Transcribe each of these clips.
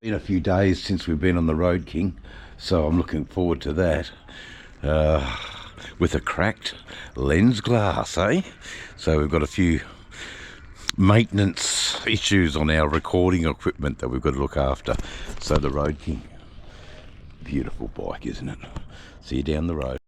been a few days since we've been on the road, King, so I'm looking forward to that. With a cracked lens glass, eh? So we've got a few maintenance issues on our recording equipment that we've got to look after. So the Road King, beautiful bike, isn't it? See you down the road.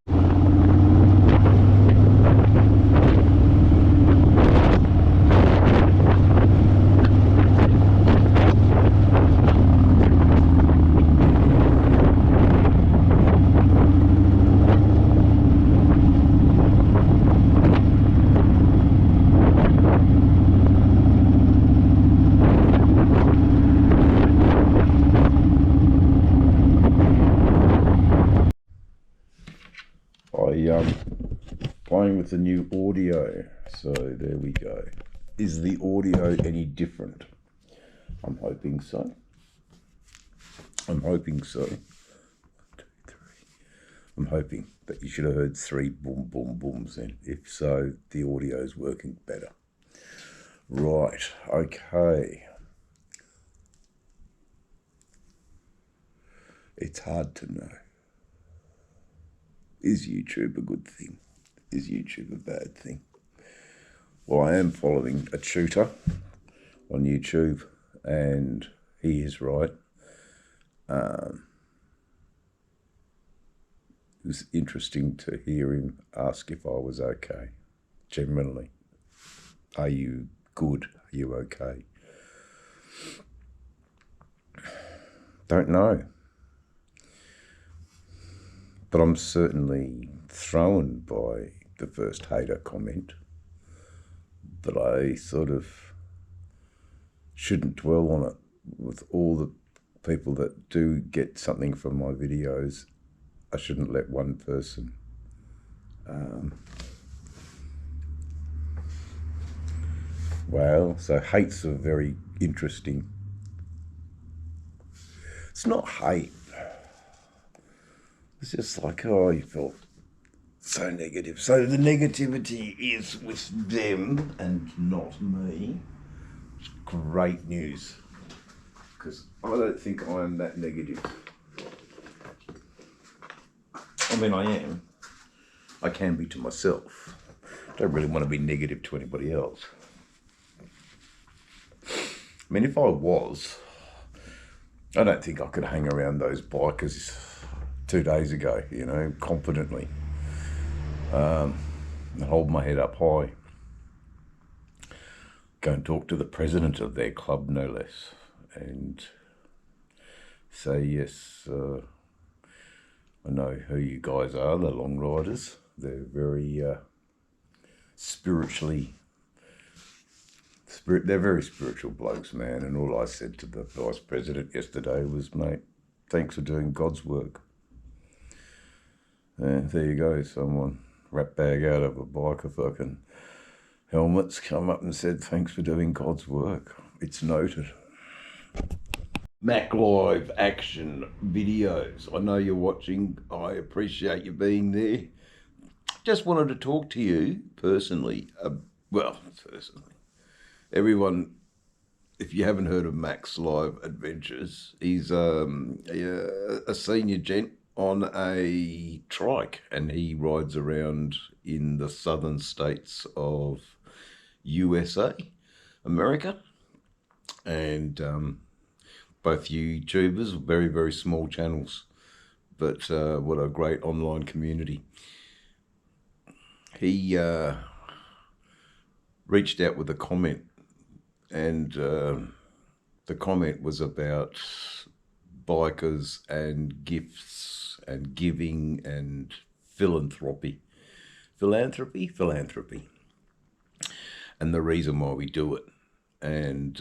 Playing with the new audio, so there we go. Is the audio any different? I'm hoping so. I'm hoping so. 1, 2, 3. I'm hoping that you should have heard 3 boom boom booms then. If so, the audio is working better. Right, okay. It's hard to know. Is YouTube a good thing? Is YouTube a bad thing? Well, I am following a tutor on YouTube, and he is right. It was interesting to hear him ask if I was okay. Generally, are you good? Are you okay? Don't know. But I'm certainly thrown by the first hater comment, but I sort of shouldn't dwell on it. With all the people that do get something from my videos, I shouldn't let one person well, so hate's a very interesting. It's not hate. It's just like, oh, you felt so negative. So the negativity is with them and not me. It's great news, because I don't think I am that negative. I mean, I am. I can be to myself. I don't really want to be negative to anybody else. I mean, if I was, I don't think I could hang around those bikers 2 days ago, you know, confidently, and hold my head up high. Go and talk to the president of their club, no less, and say, yes, I know who you guys are, the Long Riders. They're very they're very spiritual blokes, man. And all I said to the vice president yesterday was, mate, thanks for doing God's work. There you go, someone rat bag out of a bike of fucking helmets come up and said, thanks for doing God's work. It's noted. Mac Live action videos. I know you're watching. I appreciate you being there. Just wanted to talk to you personally. Personally. Everyone, if you haven't heard of Mac's Live Adventures, he's a senior gent on a trike, and he rides around in the southern states of USA, America, and both YouTubers, very, very small channels, but what a great online community. He reached out with a comment, and the comment was about bikers and gifts and giving and philanthropy, and the reason why we do it. And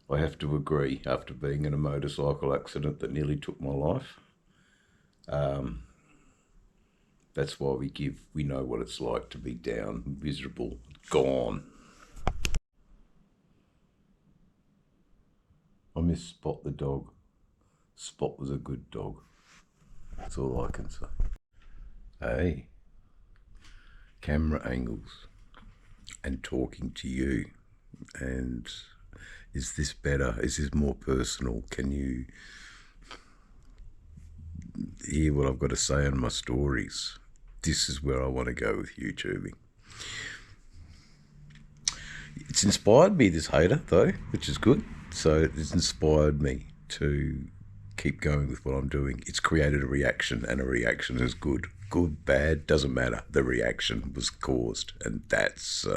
I have to agree, after being in a motorcycle accident that nearly took my life, that's why we give. We know what it's like to be down, miserable, gone. I miss Spot the dog. Spot was a good dog. That's all I can say. Hey, camera angles and talking to you, and Is this better? Is this more personal? Can you hear what I've got to say on my stories? This is where I want to go with YouTubing. It's inspired me, this hater, though, which is good. So it's inspired me to keep going with what I'm doing. It's created a reaction, and a reaction is good. Good, bad, doesn't matter. The reaction was caused, and that's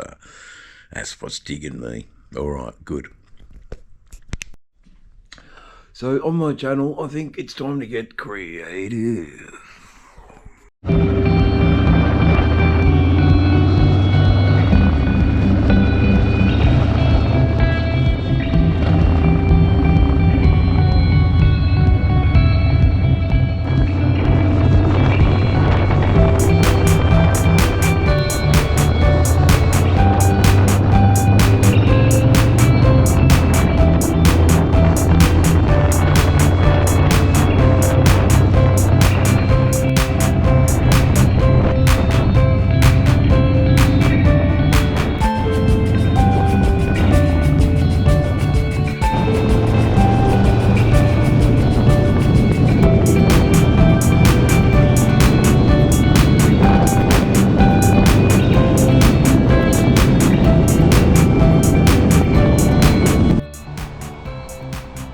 what's digging me. All right, good. So on my channel, I think it's time to get creative.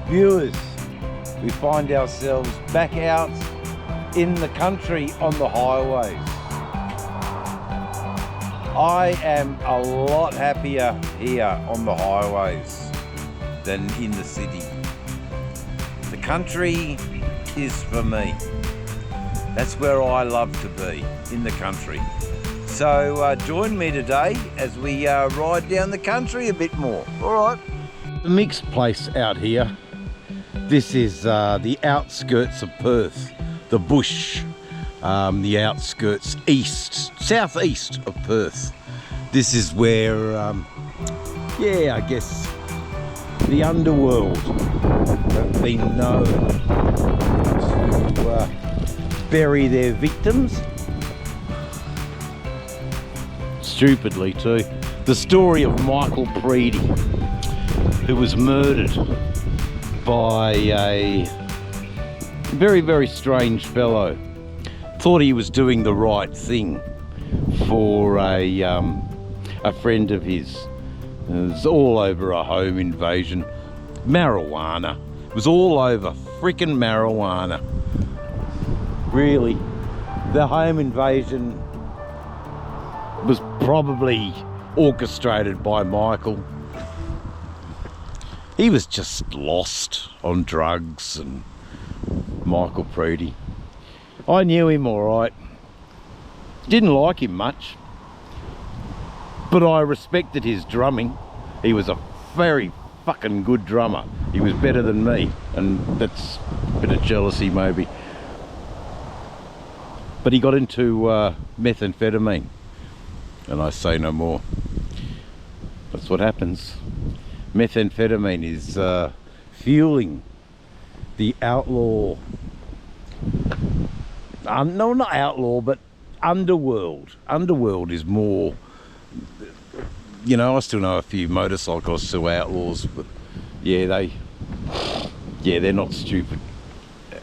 Viewers, we find ourselves back out in the country on the highways. I am a lot happier here on the highways than in the city. The country is for me. That's where I love to be, in the country. So join me today as we ride down the country a bit more. All right. The mixed place out here. This is the outskirts of Perth, the bush, the outskirts southeast of Perth. This is where, yeah, I guess the underworld have been known to bury their victims. Stupidly too. The story of Michael Preedy, who was murdered by a very, very strange fellow. Thought he was doing the right thing for a friend of his. It was all over a home invasion. Marijuana. It was all over freaking marijuana. Really, the home invasion was probably orchestrated by Michael. He was just lost on drugs, and Michael Preedy. I knew him all right. Didn't like him much, but I respected his drumming. He was a very fucking good drummer. He was better than me, and that's a bit of jealousy maybe. But he got into methamphetamine, and I say no more. That's what happens. Methamphetamine is fueling the outlaw, no, not outlaw, but underworld. Underworld is more, you know, I still know a few motorcyclists who are outlaws, but yeah, they're not stupid.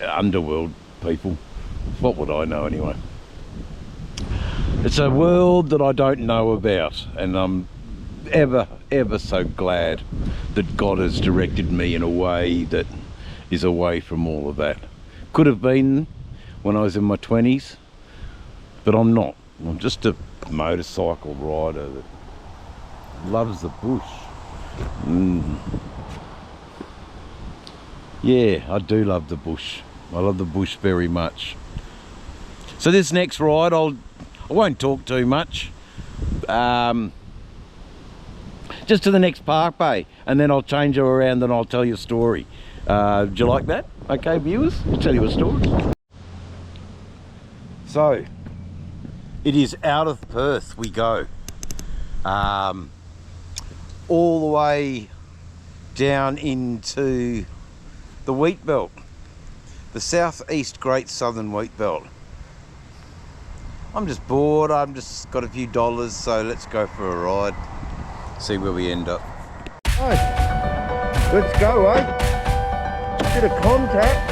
Underworld people, what would I know anyway? It's a world that I don't know about, and I'm ever so glad that God has directed me in a way that is away from all of that. Could have been when I was in my 20s, but I'm not. I'm just a motorcycle rider that loves the bush. Yeah, I do love the bush. I love the bush very much. So this next ride, I won't talk too much. Just to the next park bay, and then I'll change her around and I'll tell you a story. Do you like that? Okay, viewers, I'll tell you a story. So, it is out of Perth we go. All the way down into the wheat belt, the southeast Great Southern Wheat Belt. I'm just bored, I've just got a few dollars, so let's go for a ride. See where we end up. Oh. Let's go, eh? Bit of contact.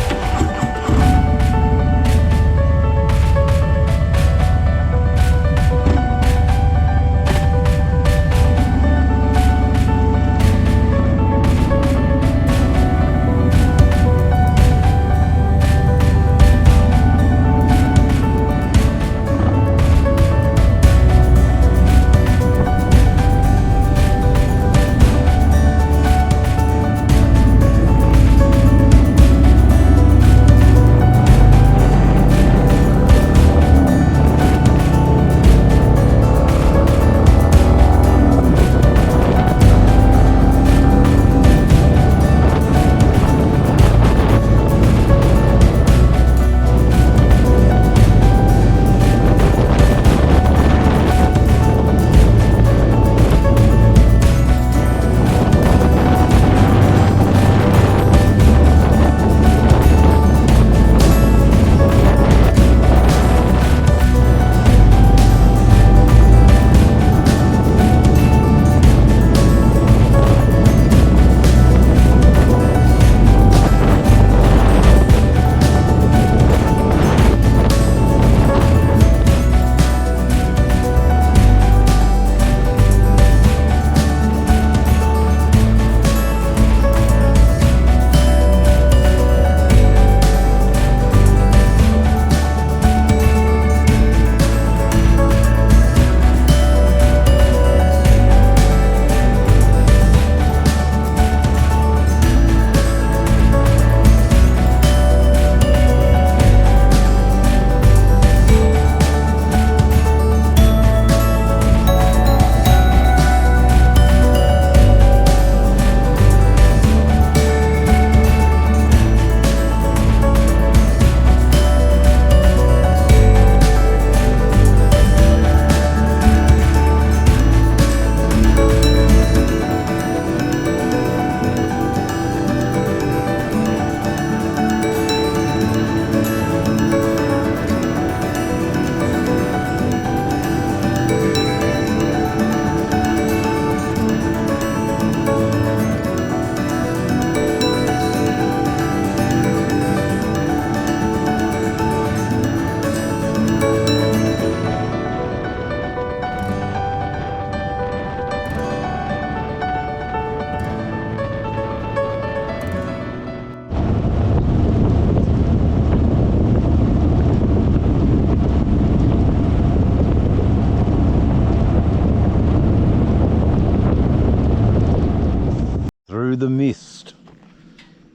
Through the mist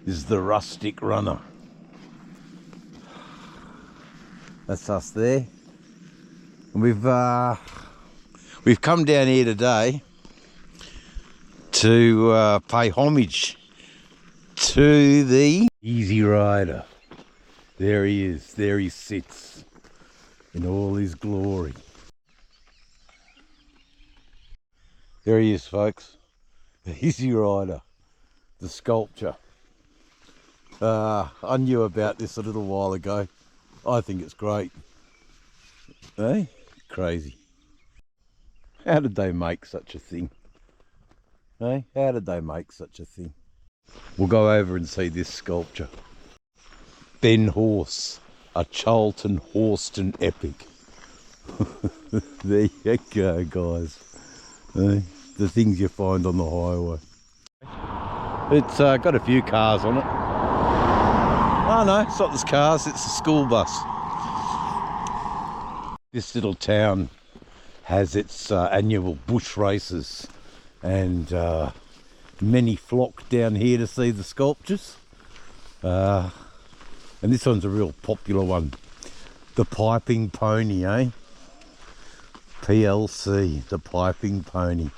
is the Rustic Runner. That's us there. And we've come down here today to pay homage to the Easy Rider. There he is. There he sits in all his glory. There he is, folks. The Easy Rider, the sculpture. I knew about this a little while ago. I think it's great. Eh? Crazy. How did they make such a thing? Eh? How did they make such a thing? We'll go over and see this sculpture. Ben Horse, a Charlton Horston epic. There you go, guys. Eh? The things you find on the highway. It's got a few cars on it. Oh no, it's not just cars, it's a school bus. This little town has its annual bush races, and many flock down here to see the sculptures. And this one's a real popular one. The Piping Pony, eh? PLC, the Piping Pony.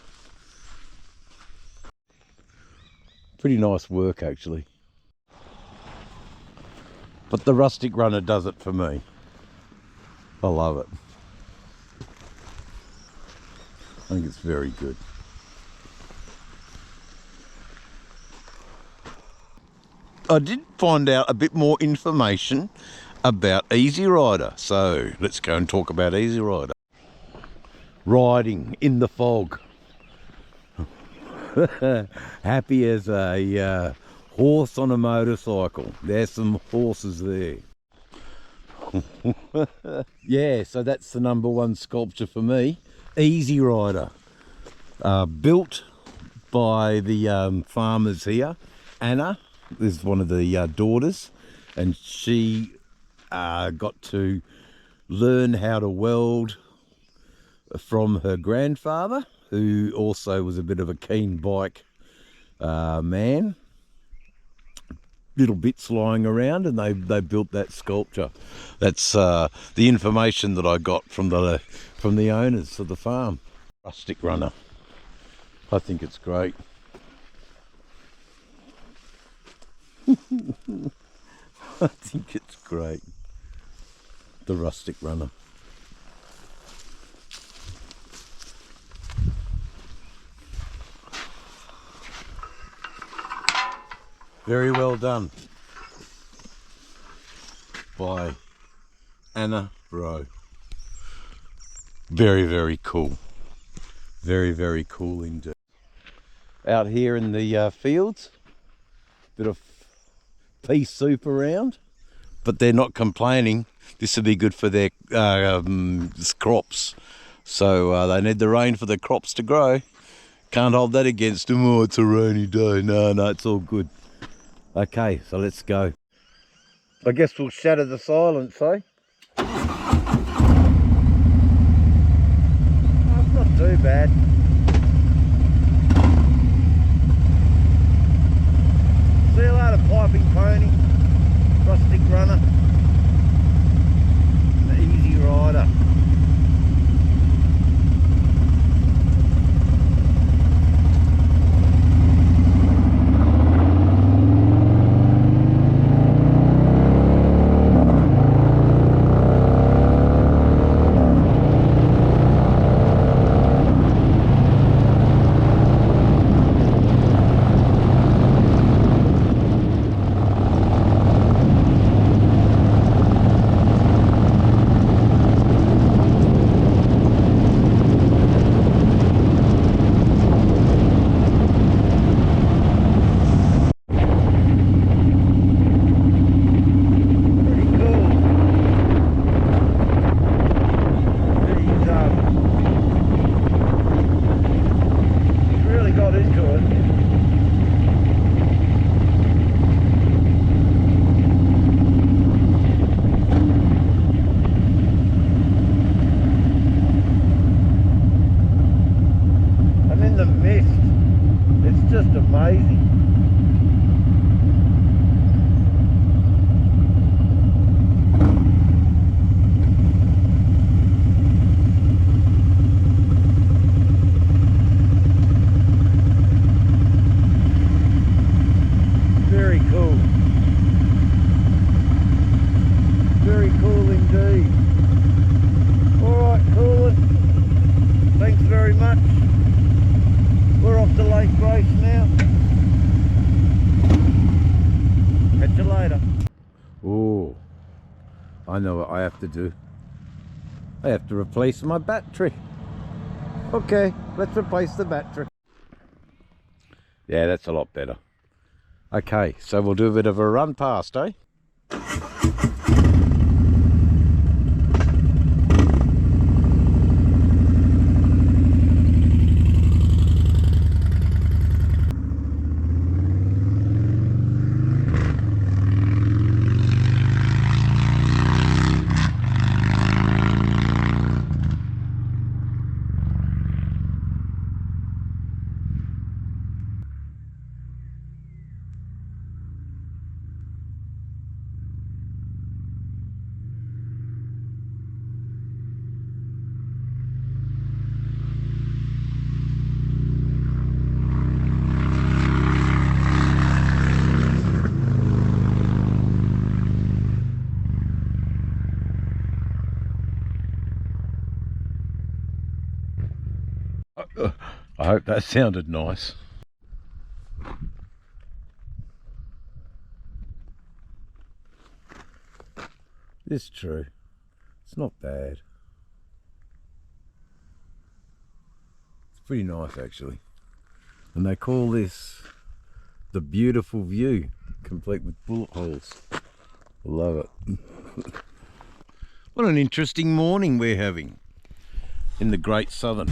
Pretty nice work, actually. But the Rustic Runner does it for me. I love it. I think it's very good. I did find out a bit more information about Easy Rider, so let's go and talk about Easy Rider. Riding in the fog. Happy as a horse on a motorcycle. There's some horses there. Yeah, so that's the #1 sculpture for me. Easy Rider. Built by the farmers here. Anna is one of the daughters, and she got to learn how to weld from her grandfather, who also was a bit of a keen bike man. Little bits lying around, and they built that sculpture. That's the information that I got from the owners of the farm. Rustic Runner. I think it's great. I think it's great. The Rustic Runner. Very well done by Anna Rowe. Very, very cool. Very, very cool indeed. Out here in the fields, bit of pea soup around, but they're not complaining. This will be good for their crops. So they need the rain for the crops to grow. Can't hold that against them. Oh, it's a rainy day. No, it's all good. Okay, so let's go. I guess we'll shatter the silence, eh? Oh, it's not too bad. See you later, Piping Pony, Rustic Runner, the Easy Rider. I know what I have to do. I have to replace my battery. Okay, let's replace the battery. Yeah, that's a lot better. Okay, so we'll do a bit of a run past, eh? I hope that sounded nice. It's true. It's not bad. It's pretty nice actually. And they call this the beautiful view, complete with bullet holes. I love it. What an interesting morning we're having in the Great Southern.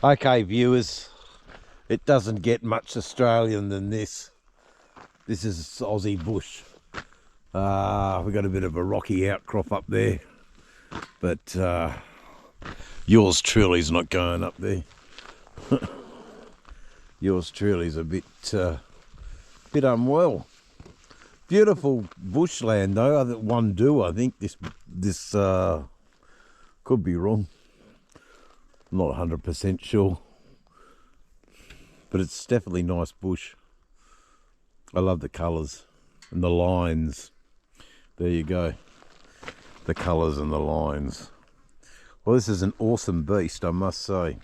Okay, viewers, it doesn't get much Australian than this. This is Aussie bush. We've got a bit of a rocky outcrop up there, but yours truly's not going up there. Yours truly's a bit unwell. Beautiful bushland though. I think this could be wrong. I'm not 100% sure, but it's definitely nice bush. I love the colours and the lines. There you go, the colours and the lines. Well, this is an awesome beast, I must say.